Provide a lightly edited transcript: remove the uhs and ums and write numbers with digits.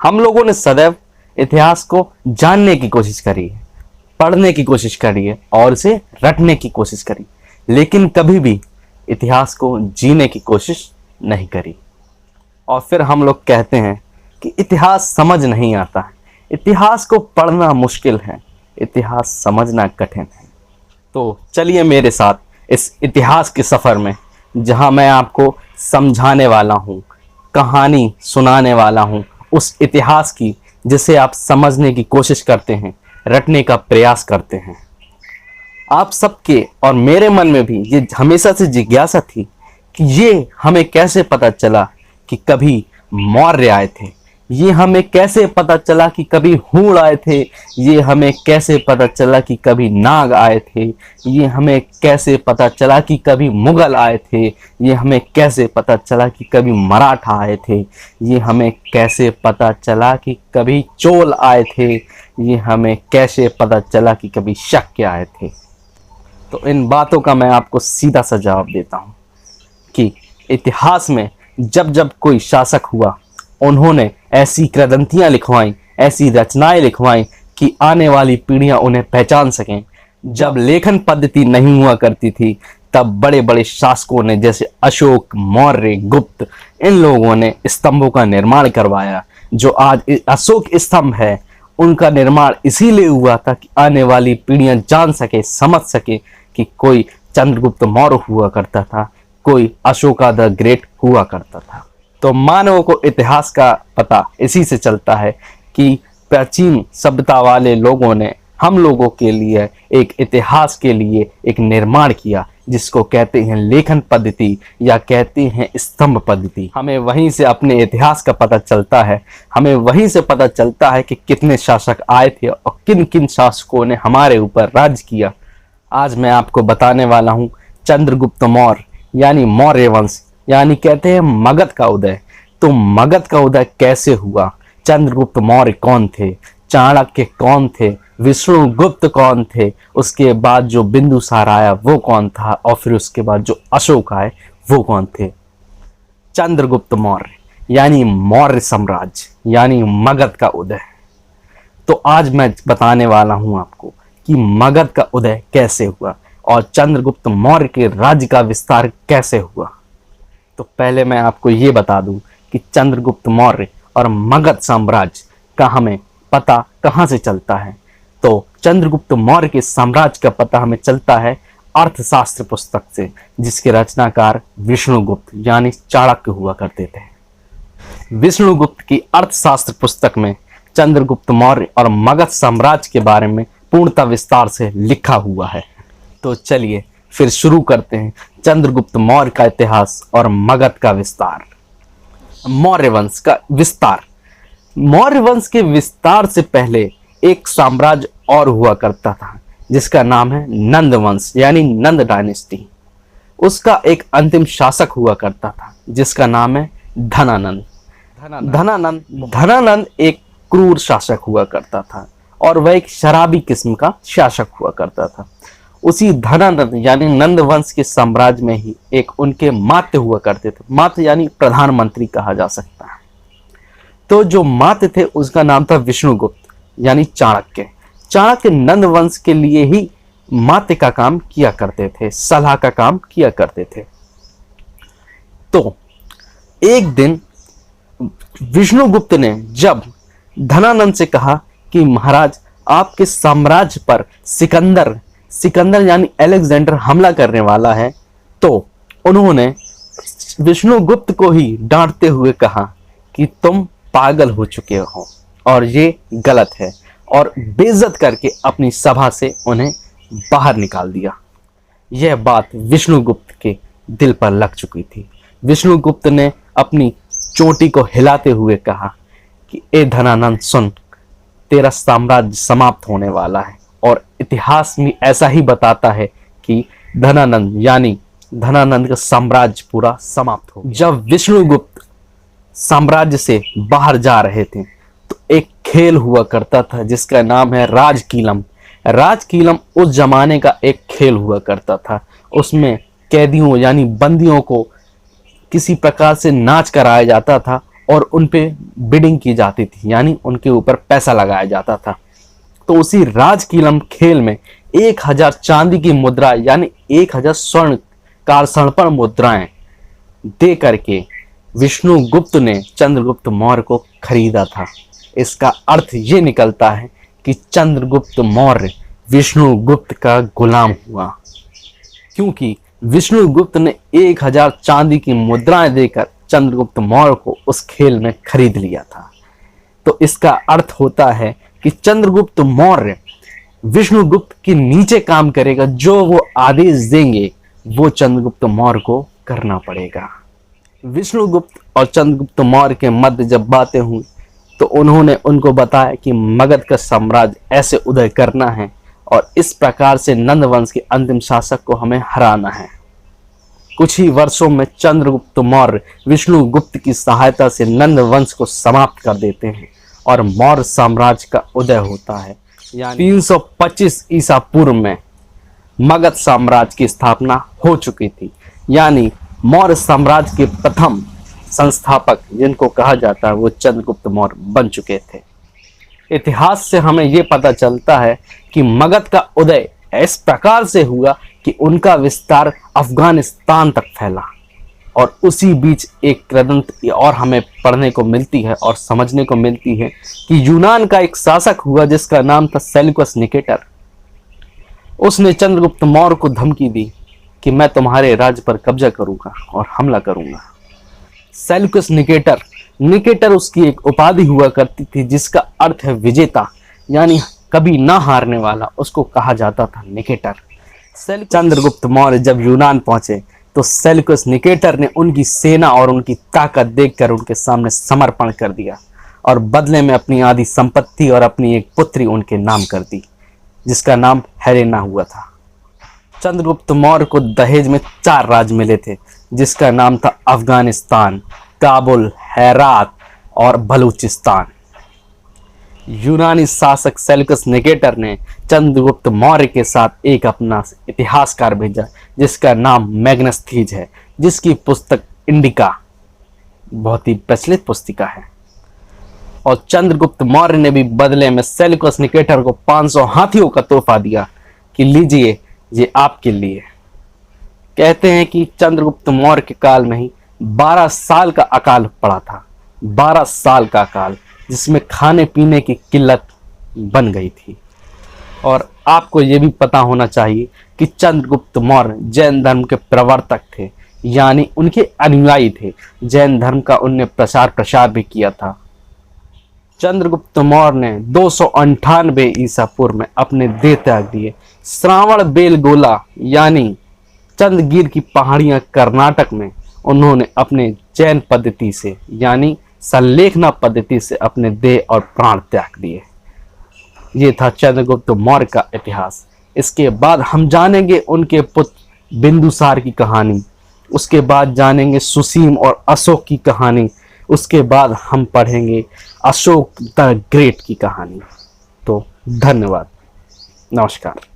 हम लोगों ने सदैव इतिहास को जानने की कोशिश करी है, पढ़ने की कोशिश करी है और इसे रटने की कोशिश करी, लेकिन कभी भी इतिहास को जीने की कोशिश नहीं करी। और फिर हम लोग कहते हैं कि इतिहास समझ नहीं आता है, इतिहास को पढ़ना मुश्किल है, इतिहास समझना कठिन है। तो चलिए मेरे साथ इस इतिहास के सफ़र में, जहां मैं आपको समझाने वाला हूं, कहानी सुनाने वाला हूं उस इतिहास की जिसे आप समझने की कोशिश करते हैं, रटने का प्रयास करते हैं। आप सबके और मेरे मन में भी ये हमेशा से जिज्ञासा थी कि ये हमें कैसे पता चला कि कभी मौर्य आए थे, ये हमें कैसे पता चला कि कभी हूण आए थे, ये हमें कैसे पता चला कि कभी नाग आए थे, ये हमें कैसे पता चला कि कभी मुगल आए थे, ये हमें कैसे पता चला कि कभी मराठा आए थे, ये हमें कैसे पता चला कि कभी चोल आए थे, ये हमें कैसे पता चला कि कभी शक्य आए थे। तो इन बातों का मैं आपको सीधा सा जवाब देता हूँ कि इतिहास में जब जब कोई शासक हुआ, उन्होंने ऐसी किंवदंतियां लिखवाई, ऐसी रचनाएं लिखवाई कि आने वाली पीढ़ियां उन्हें पहचान सकें। जब लेखन पद्धति नहीं हुआ करती थी, तब बड़े बड़े शासकों ने, जैसे अशोक, मौर्य, गुप्त, इन लोगों ने स्तंभों का निर्माण करवाया। जो आज अशोक स्तंभ है, उनका निर्माण इसीलिए हुआ था कि आने वाली पीढ़ियां जान सके, समझ सके कि कोई चंद्रगुप्त मौर्य हुआ करता था, कोई अशोका द ग्रेट हुआ करता था। तो मानवों को इतिहास का पता इसी से चलता है कि प्राचीन सभ्यता वाले लोगों ने हम लोगों के लिए एक इतिहास के लिए एक निर्माण किया, जिसको कहते हैं लेखन पद्धति या कहते हैं स्तंभ पद्धति। हमें वहीं से अपने इतिहास का पता चलता है, हमें वहीं से पता चलता है कि कितने शासक आए थे और किन किन शासकों ने हमारे ऊपर राज किया। आज मैं आपको बताने वाला हूँ चंद्रगुप्त मौर्य यानी मौर्य वंश, यानी कहते हैं मगध का उदय। तो मगध का उदय कैसे हुआ, चंद्रगुप्त मौर्य कौन थे, चाणक्य कौन थे, विष्णुगुप्त कौन थे, उसके बाद जो बिंदुसार आया वो कौन था, और फिर उसके बाद जो अशोक आए वो कौन थे। चंद्रगुप्त मौर्य यानी मौर्य साम्राज्य यानी मगध का उदय। तो आज मैं बताने वाला हूं आपको कि मगध का उदय कैसे हुआ और चंद्रगुप्त मौर्य के राज्य का विस्तार कैसे हुआ। तो पहले मैं आपको ये बता दूं कि चंद्रगुप्त मौर्य और मगध साम्राज्य का हमें पता कहाँ से चलता है। तो चंद्रगुप्त मौर्य के साम्राज्य का पता हमें चलता है अर्थशास्त्र पुस्तक से, जिसके रचनाकार विष्णुगुप्त यानी चाणक्य हुआ करते थे। विष्णुगुप्त की अर्थशास्त्र पुस्तक में चंद्रगुप्त मौर्य और मगध साम्राज्य के बारे में पूर्णतः विस्तार से लिखा हुआ है। तो चलिए फिर शुरू करते हैं चंद्रगुप्त मौर्य का इतिहास और मगध का विस्तार। मौर्य वंश का विस्तार। मौर्य वंश के विस्तार से पहले एक साम्राज्य और हुआ करता था, जिसका नाम है नंद वंश यानी नंद डायनेस्टी। उसका एक अंतिम शासक हुआ करता था, जिसका नाम है धनानंद। धनानंद एक क्रूर शासक हुआ करता था और वह एक शराबी किस्म का शासक हुआ करता था। उसी धनानंद यानी नंद वंश के साम्राज्य में ही एक उनके मात्य हुआ करते थे। मात्य यानी प्रधानमंत्री कहा जा सकता है। तो जो मात्य थे उसका नाम था विष्णुगुप्त यानी चाणक्य। चाणक्य नंद वंश के लिए ही मात्य का काम किया करते थे, सलाह का काम किया करते थे। तो एक दिन विष्णुगुप्त ने जब धनानंद से कहा कि महाराज, आपके साम्राज्य पर सिकंदर यानी अलेक्जेंडर हमला करने वाला है, तो उन्होंने विष्णुगुप्त को ही डांटते हुए कहा कि तुम पागल हो चुके हो और ये गलत है, और बेइज्जत करके अपनी सभा से उन्हें बाहर निकाल दिया। यह बात विष्णुगुप्त के दिल पर लग चुकी थी। विष्णुगुप्त ने अपनी चोटी को हिलाते हुए कहा कि ए धनानंद सुन, तेरा साम्राज्य समाप्त होने वाला है। और इतिहास में ऐसा ही बताता है कि धनानंद का साम्राज्य पूरा समाप्त हो गया। जब विष्णुगुप्त साम्राज्य से बाहर जा रहे थे, तो एक खेल हुआ करता था जिसका नाम है राजकीलम। राजकीलम उस जमाने का एक खेल हुआ करता था। उसमें कैदियों यानी बंदियों को किसी प्रकार से नाच कराया जाता था और उन पे बिडिंग की जाती थी, यानी उनके ऊपर पैसा लगाया जाता था। तो उसी राजकीलम खेल में 1000 चांदी की मुद्रा यानी 1000 स्वर्ण कारसणपण मुद्राएं दे करके विष्णुगुप्त ने चंद्रगुप्त मौर्य को खरीदा था। इसका अर्थ ये निकलता है कि चंद्रगुप्त मौर्य विष्णुगुप्त का गुलाम हुआ, क्योंकि विष्णुगुप्त ने 1000 चांदी की मुद्राएं देकर चंद्रगुप्त मौर्य को उस खेल में खरीद लिया था। तो इसका अर्थ होता है कि चंद्रगुप्त मौर्य विष्णुगुप्त के नीचे काम करेगा, जो वो आदेश देंगे वो चंद्रगुप्त मौर्य को करना पड़ेगा। विष्णुगुप्त और चंद्रगुप्त मौर्य के मध्य जब बातें हुई तो उन्होंने उनको बताया कि मगध का साम्राज्य ऐसे उदय करना है और इस प्रकार से नंद वंश के अंतिम शासक को हमें हराना है। कुछ ही वर्षों में चंद्रगुप्त मौर्य विष्णुगुप्त की सहायता से नंद वंश को समाप्त कर देते हैं और मौर्य साम्राज्य का उदय होता है। यानी 325 ईसा पूर्व में मगध साम्राज्य की स्थापना हो चुकी थी। यानी मौर्य साम्राज्य के प्रथम संस्थापक जिनको कहा जाता है वो चंद्रगुप्त मौर्य बन चुके थे। इतिहास से हमें ये पता चलता है कि मगध का उदय इस प्रकार से हुआ कि उनका विस्तार अफगानिस्तान तक फैला और उसी बीच एक किंवदंती और हमें पढ़ने को मिलती है और समझने को मिलती है कि यूनान का एक शासक हुआ जिसका नाम था सेल्यूकस निकेटर। उसने चंद्रगुप्त मौर्य को धमकी दी कि मैं तुम्हारे राज्य पर कब्जा करूंगा और हमला करूंगा। सेल्यूकस निकेटर उसकी एक उपाधि हुआ करती थी जिसका अर्थ है विजेता, यानी कभी ना हारने वाला, उसको कहा जाता था निकेटर। चंद्रगुप्त मौर्य जब यूनान पहुंचे तो सेल्यूकस निकेटर ने उनकी सेना और उनकी ताकत देखकर उनके सामने समर्पण कर दिया और बदले में अपनी आधी संपत्ति और अपनी एक पुत्री उनके नाम कर दी जिसका नाम हेलेना हुआ था। चंद्रगुप्त मौर्य को दहेज में 4 राज्य मिले थे जिसका नाम था अफगानिस्तान, काबुल, हेरात और बलूचिस्तान। यूनानी शासक सेल्यूकस निकेटर ने चंद्रगुप्त मौर्य के साथ एक अपना इतिहासकार भेजा जिसका नाम मैग्नस्थीज है, जिसकी पुस्तक इंडिका बहुत ही प्रचलित पुस्तिका है। और चंद्रगुप्त मौर्य ने भी बदले में सेल्यूकस निकेटर को 500 हाथियों का तोहफा दिया कि लीजिए ये आपके लिए। कहते हैं कि चंद्रगुप्त मौर्य के काल में ही 12 साल का अकाल पड़ा था, 12 साल का अकाल जिसमें खाने पीने की किल्लत बन गई थी। और आपको ये भी पता होना चाहिए कि चंद्रगुप्त मौर्य जैन धर्म के प्रवर्तक थे, यानी उनके अनुयायी थे। जैन धर्म का उनने प्रसार भी किया था। चंद्रगुप्त मौर्य ने 298 ईसा पूर्व में अपने देह त्याग दिए। श्रावण बेलगोला यानी चंद्रगिर की पहाड़ियां कर्नाटक में उन्होंने अपने जैन पद्धति से यानी संलेखना पद्धति से अपने देह और प्राण त्याग दिए। ये था चंद्रगुप्त मौर्य का इतिहास। इसके बाद हम जानेंगे उनके पुत्र बिंदुसार की कहानी, उसके बाद जानेंगे सुसीम और अशोक की कहानी, उसके बाद हम पढ़ेंगे अशोक द ग्रेट की कहानी। तो धन्यवाद, नमस्कार।